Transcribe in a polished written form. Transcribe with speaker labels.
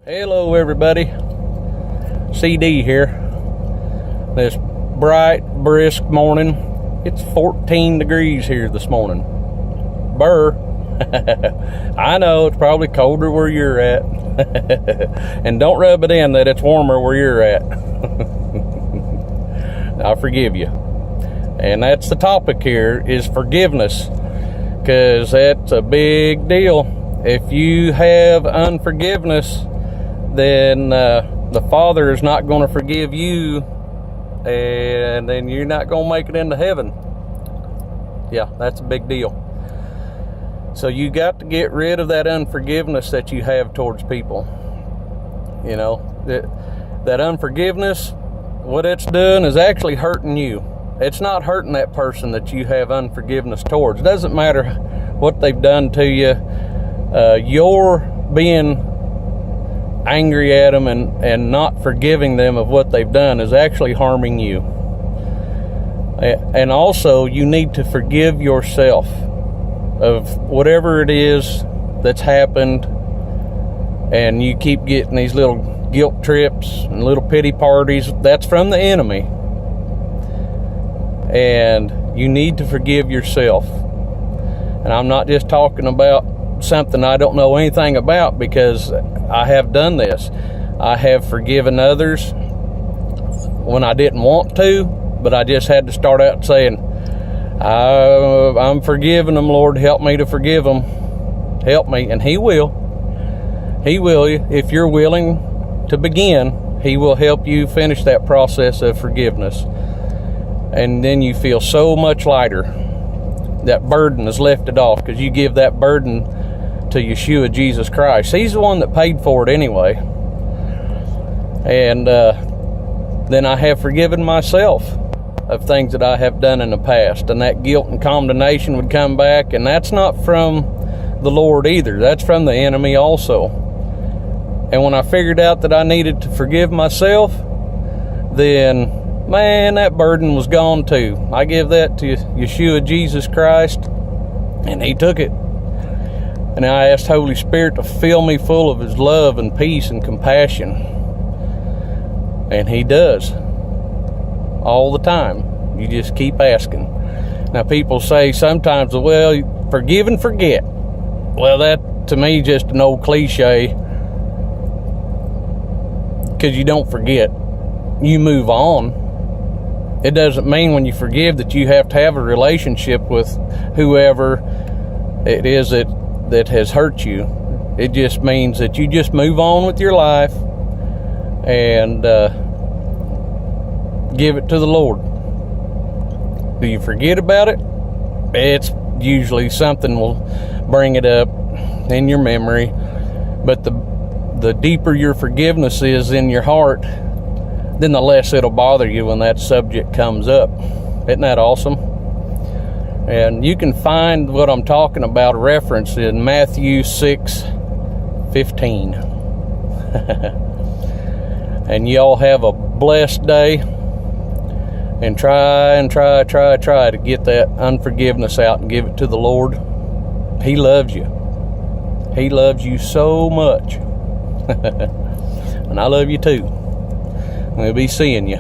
Speaker 1: Hello everybody, CD here. This bright, brisk morning. It's 14 degrees here this morning. Burr. I know it's probably colder where you're at. And don't rub it in that it's warmer where you're at. I'll forgive you. And that's the topic here, is forgiveness. Because that's a big deal. If you have unforgiveness, then the Father is not going to forgive you, and then you're not going to make it into heaven. Yeah, that's a big deal. So you got to get rid of that unforgiveness that you have towards people. You know, that unforgiveness, what it's doing is actually hurting you. It's not hurting that person that you have unforgiveness towards. It doesn't matter what they've done to you. You're being angry at them and not forgiving them of what they've done is actually harming you. And also, you need to forgive yourself of whatever it is that's happened, and you keep getting these little guilt trips and little pity parties. That's from the enemy. And you need to forgive yourself. And I'm not just talking about something I don't know anything about, because I have done this. I have forgiven others when I didn't want to, but I just had to start out saying, I'm forgiving them, Lord, help me to forgive them. Help me. And He will. He will. If you're willing to begin, He will help you finish that process of forgiveness. And then you feel so much lighter. That burden is lifted off, because you give that burden to Yeshua, Jesus Christ. He's the one that paid for it anyway. And then I have forgiven myself of things that I have done in the past, and that guilt and condemnation would come back, and that's not from the Lord either. That's from the enemy also. And when I figured out that I needed to forgive myself, then man, that burden was gone too. I give that to Yeshua, Jesus Christ, and He took it. And I asked Holy Spirit to fill me full of His love and peace and compassion. And He does. All the time. You just keep asking. Now people say sometimes, well, forgive and forget. Well, that to me just an old cliche. Because you don't forget. You move on. It doesn't mean when you forgive that you have to have a relationship with whoever it is that has hurt you. It just means that you just move on with your life and give it to the Lord. Do you forget about it? It's usually something will bring it up in your memory. But the deeper your forgiveness is in your heart, then the less it'll bother you when that subject comes up. Isn't that awesome? And you can find what I'm talking about, a reference in Matthew 6:15. And y'all have a blessed day, and try to get that unforgiveness out and give it to the Lord. He loves you. He loves you so much. And I love you too. We'll be seeing you.